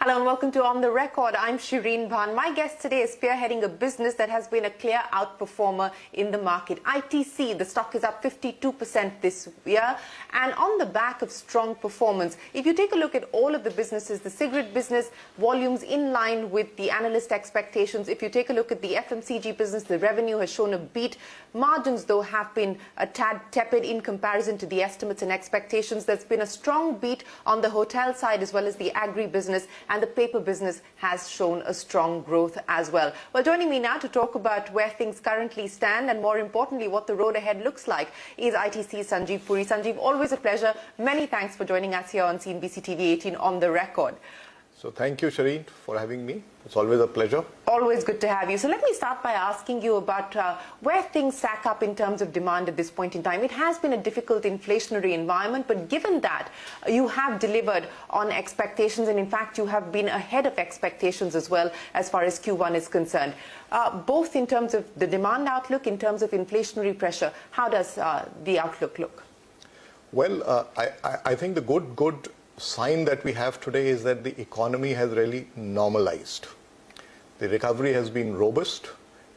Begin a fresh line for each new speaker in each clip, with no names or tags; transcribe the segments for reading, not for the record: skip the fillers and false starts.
Hello and welcome to On the Record. I'm Shereen Bhan. My guest today is spearheading a business that has been a clear outperformer in the market. ITC, the stock is up 52% this year, and on the back of strong performance. If you take a look at all of the businesses, the cigarette business, volumes in line with the analyst expectations. If you take a look at the FMCG business, the revenue has shown a beat. Margins, though, have been a tad tepid in comparison to the estimates and expectations. There's been a strong beat on the hotel side as well as the agri-business, and the paper business has shown a strong growth as well. Well, joining me now to talk about where things currently stand and, more importantly, what the road ahead looks like is ITC Sanjiv Puri. Sanjiv, always a pleasure. Many thanks for joining us here on CNBC-TV18 On the Record.
So thank you, Shereen, for having me. It's always a pleasure.
Always good to have you. So let me start by asking you about where things stack up in terms of demand at this point in time. It has been a difficult inflationary environment, but given that you have delivered on expectations, and in fact you have been ahead of expectations as well as far as Q1 is concerned, both in terms of the demand outlook, in terms of inflationary pressure, how does the outlook look?
Well, I think the good sign that we have today is that the economy has really normalized. The recovery has been robust,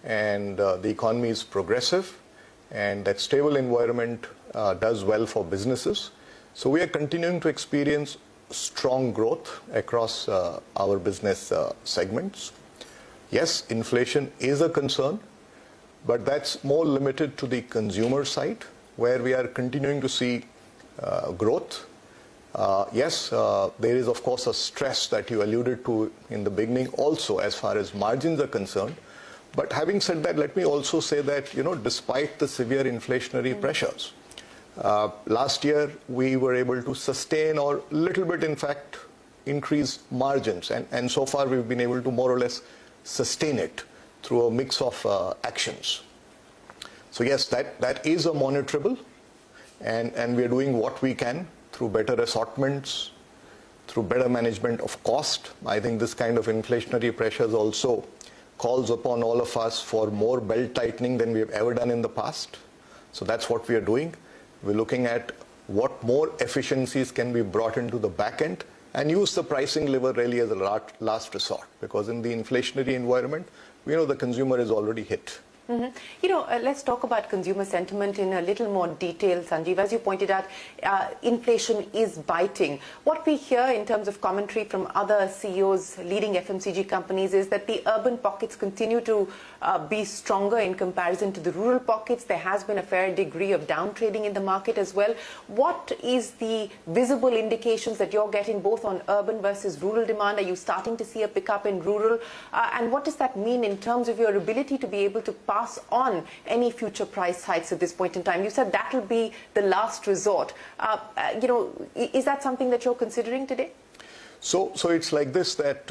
and the economy is progressive, and that stable environment does well for businesses. So we are continuing to experience strong growth across our business segments. Yes, inflation is a concern, but that's more limited to the consumer side, where we are continuing to see growth. Yes, there is of course a stress that you alluded to in the beginning also as far as margins are concerned. But having said that, let me also say that, despite the severe inflationary pressures, last year we were able to sustain or little bit, in fact, increase margins. And so far we've been able to more or less sustain it through a mix of actions. So yes, that is a monitorable, and we're doing what we can through better assortments, through better management of cost. I think this kind of inflationary pressures also calls upon all of us for more belt tightening than we have ever done in the past. So that's what we are doing. We're looking at what more efficiencies can be brought into the back end and use the pricing lever really as a last resort, because in the inflationary environment, we know the consumer is already hit.
Let's talk about consumer sentiment in a little more detail, Sanjiv. As you pointed out, inflation is biting. What we hear in terms of commentary from other CEOs, leading FMCG companies, is that the urban pockets continue to be stronger in comparison to the rural pockets. There has been a fair degree of downtrading in the market as well. What is the visible indications that you're getting both on urban versus rural demand? Are you starting to see a pickup in rural? And what does that mean in terms of your ability to be able to pass on any future price hikes at this point in time? You said that will be the last resort. Is that something that you're considering today?
So it's like this, that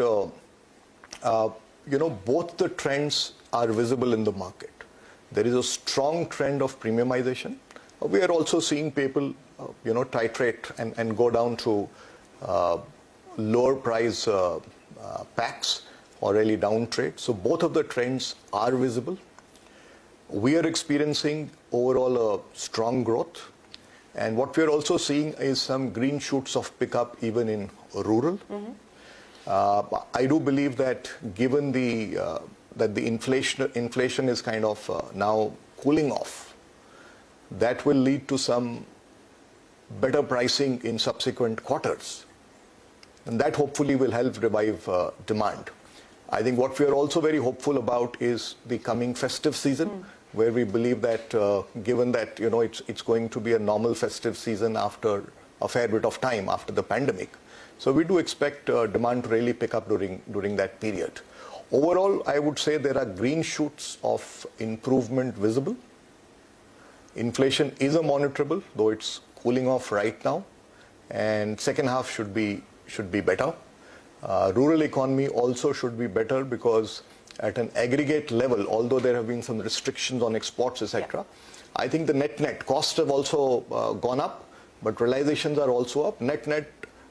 both the trends are visible in the market. There is a strong trend of premiumization. We are also seeing people titrate and go down to lower price packs or really down trade. So both of the trends are visible. We are experiencing overall a strong growth, and what we are also seeing is some green shoots of pickup even in rural. I do believe that given that the inflation is kind of now cooling off, that will lead to some better pricing in subsequent quarters, and that hopefully will help revive demand. I think what we are also very hopeful about is the coming festive season, where we believe that given that it's going to be a normal festive season after a fair bit of time after the pandemic, so we do expect demand to really pick up during that period. Overall, I would say there are green shoots of improvement visible. Inflation is a monitorable, though it's cooling off right now, and second half should be better. Rural economy also should be better, because at an aggregate level, although there have been some restrictions on exports, etc., I think the net costs have also gone up, but realizations are also up. Net,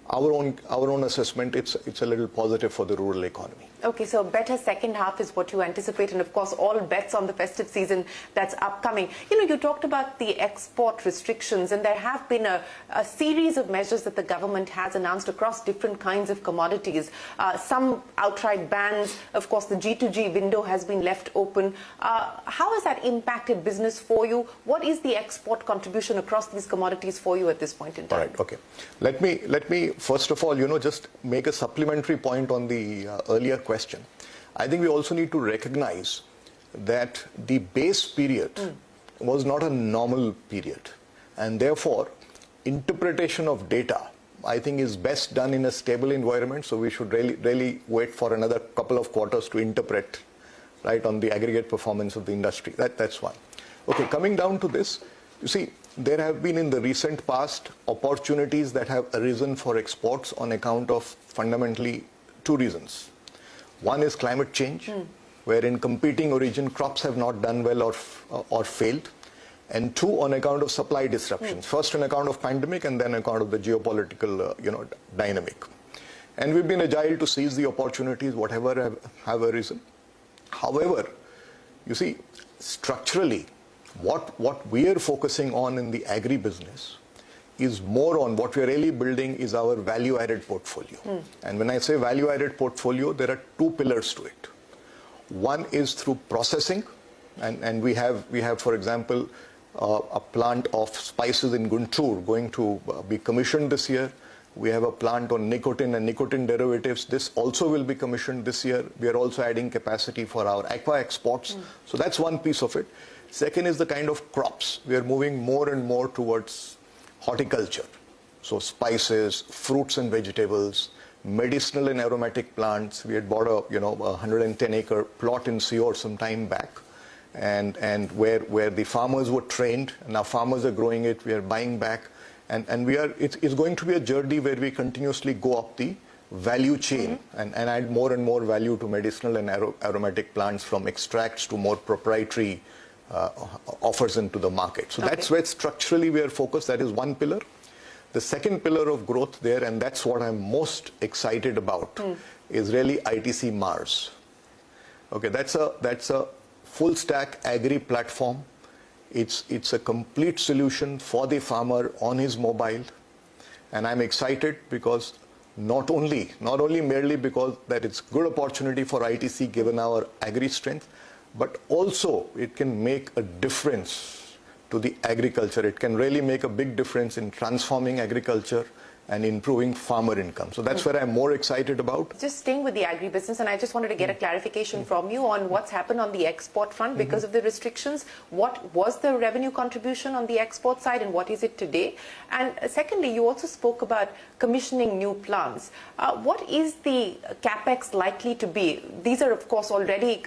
our own assessment, it's a little positive for the rural economy.
Okay, so better second half is what you anticipate, and of course all bets on the festive season that's upcoming. You talked about the export restrictions, and there have been a series of measures that the government has announced across different kinds of commodities. Some outright bans, of course the G2G window has been left open. How has that impacted business for you? What is the export contribution across these commodities for you at this point in time?
All right, okay. Let me first of all, just make a supplementary point on the earlier question. I think we also need to recognize that the base period was not a normal period, and therefore interpretation of data, I think, is best done in a stable environment. So we should really wait for another couple of quarters to interpret, right, on the aggregate performance of the industry. That's one. Okay, coming down to this, you see, there have been in the recent past opportunities that have arisen for exports on account of fundamentally two reasons. One is climate change, wherein competing origin crops have not done well or failed. And two, on account of supply disruptions. First on account of pandemic, and then on account of the geopolitical dynamic. And we've been agile to seize the opportunities, whatever have arisen. However, you see, structurally, what we are focusing on in the agri-business is more on what we're really building is our value-added portfolio. And when I say value-added portfolio, there are two pillars to it. One is through processing, and we have, for example, a plant of spices in Guntur going to be commissioned this year. We have a plant on nicotine and nicotine derivatives. This also will be commissioned this year. We are also adding capacity for our aqua exports. So that's one piece of it. Second is the kind of crops. We are moving more and more towards horticulture. So spices, fruits and vegetables, medicinal and aromatic plants. We had bought a 110-acre plot in Seoul some time back, and where the farmers were trained. Now farmers are growing it. We are buying back, and it's going to be a journey where we continuously go up the value chain and add more and more value to medicinal and aromatic plants, from extracts to more proprietary offers into the market. So that's where structurally we are focused. That is one pillar. The second pillar of growth there, and that's what I'm most excited about, is really ITC Mars. Okay, that's a full stack agri platform. It's a complete solution for the farmer on his mobile, and I'm excited because not only merely because that it's good opportunity for ITC given our agri strength, but also it can make a difference to the agriculture. It can really make a big difference in transforming agriculture and improving farmer income. So that's where I'm more excited about.
Just staying with the agribusiness, and I just wanted to get a clarification from you on what's happened on the export front because of the restrictions. What was the revenue contribution on the export side, and what is it today? And secondly, you also spoke about commissioning new plants. What is the Capex likely to be? These are, of course, already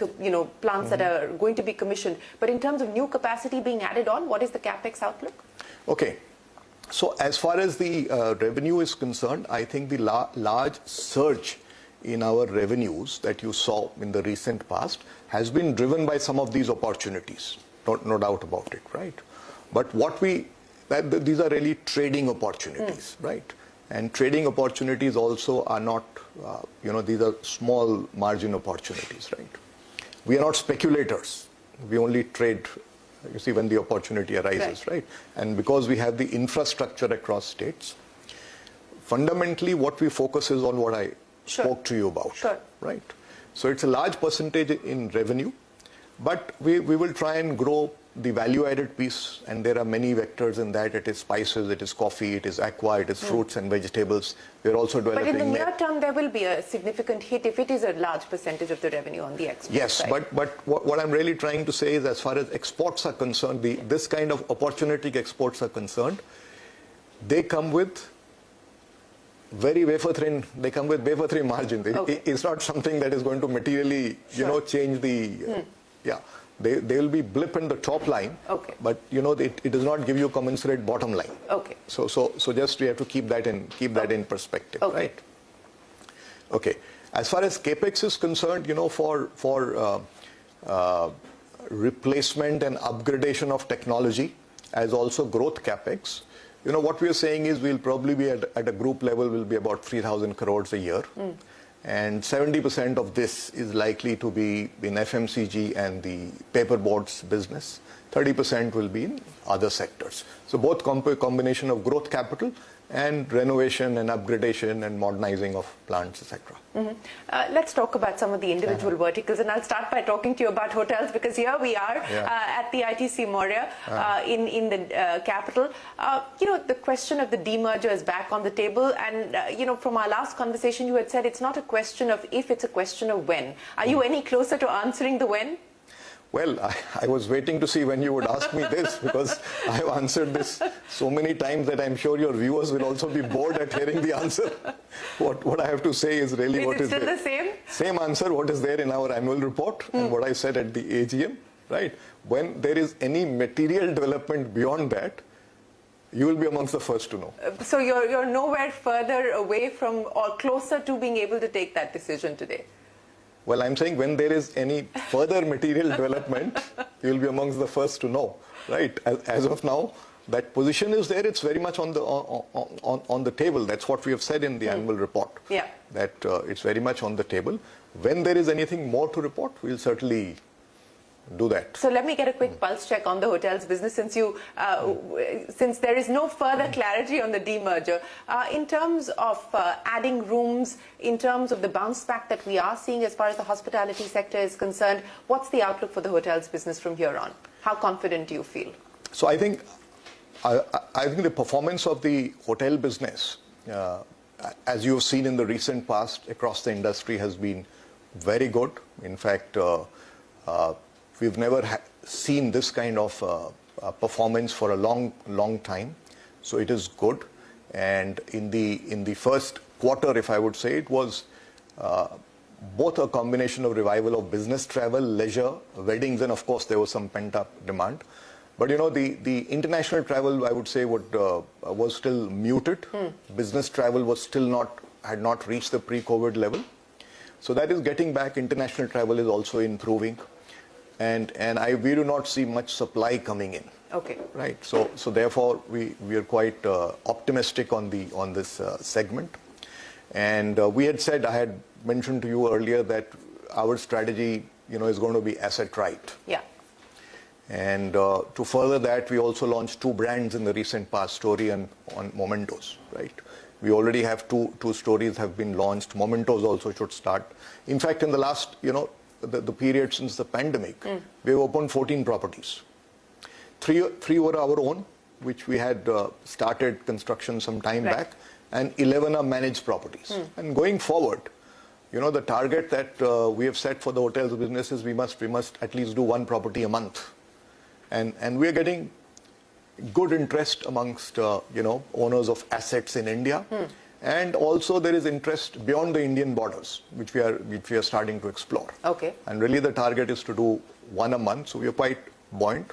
plants that are going to be commissioned. But in terms of new capacity being added on, what is the Capex outlook?
Okay. So as far as the revenue is concerned, I think the large surge in our revenues that you saw in the recent past has been driven by some of these opportunities. No doubt about it, right? But these are really trading opportunities, right? And trading opportunities also are not, these are small margin opportunities, right? We are not speculators. We only trade, you see, when the opportunity arises, right? And because we have the infrastructure across states, fundamentally what we focus is on what I spoke to you about, right? So it's a large percentage in revenue, but we will try and grow the value-added piece, and there are many vectors in that. It is spices, it is coffee, it is aqua, it is fruits and vegetables. We're also developing...
But in the near term, there will be a significant hit if it is a large percentage of the revenue on the export side.
Yes, but what I'm really trying to say is, as far as exports are concerned, this kind of opportunistic exports are concerned, they come with very wafer-thin, they come with wafer-thin margin. It's not something that is going to materially, change the... They will be blip in the top line, but it does not give you commensurate bottom line. So just we have to keep that in perspective, right? Okay. As far as Capex is concerned, for replacement and upgradation of technology, as also growth Capex, what we are saying is we'll probably be at a group level will be about 3,000 crores a year. And 70% of this is likely to be in FMCG and the paperboards business. 30% will be in other sectors. So both combination of growth capital and renovation and upgradation and modernizing of plants, etc.
Let's talk about some of the individual verticals, and I'll start by talking to you about hotels, because here we are at the ITC Moria in the capital. The question of the demerger is back on the table, and from our last conversation you had said it's not a question of if, it's a question of when. Are you any closer to answering the when?
Well, I was waiting to see when you would ask me this, because I have answered this so many times that I'm sure your viewers will also be bored at hearing the answer. What I have to say is really what is
still
there.
The same?
Same answer, what is there in our annual report and what I said at the AGM, right? When there is any material development beyond that, you will be amongst the first to know.
So you're nowhere further away from or closer to being able to take that decision today?
Well, I'm saying when there is any further material development, you'll be amongst the first to know, right? As of now, that position is there. It's very much on the table. That's what we have said in the annual report.
Yeah.
That it's very much on the table. When there is anything more to report, we'll certainly do that.
So let me get a quick pulse check on the hotels business, since since there is no further clarity on the demerger. In terms of adding rooms, in terms of the bounce back that we are seeing as far as the hospitality sector is concerned, what's the outlook for the hotels business from here on? How confident do you feel?
So I think the performance of the hotel business, as you have seen in the recent past across the industry, has been very good. In fact, we've never seen this kind of performance for a long time. So it is good. And in the first quarter, if I would say, it was both a combination of revival of business travel, leisure, weddings, and of course there was some pent-up demand. But the international travel, I would say, was still muted. Business travel was had not reached the pre-COVID level. So that is getting back. International travel is also improving. And we do not see much supply coming in.
Okay.
Right. So therefore we are quite optimistic on this segment. And we had said, I had mentioned to you earlier that our strategy, is going to be asset right.
Yeah.
And to further that, we also launched 2 brands in the recent past, Story and on Momentos. Right. We already have two stories have been launched. Momentos also should start. In fact, in the last, the period since the pandemic, we've opened 14 properties. Three were our own, which we had started construction some time back, and 11 are managed properties. And going forward, the target that we have set for the hotels business is we must at least do 1 property a month. And we are getting good interest amongst owners of assets in India. And also there is interest beyond the Indian borders, which we are starting to explore.
Okay.
And really the target is to do 1 a month, so we are quite buoyant.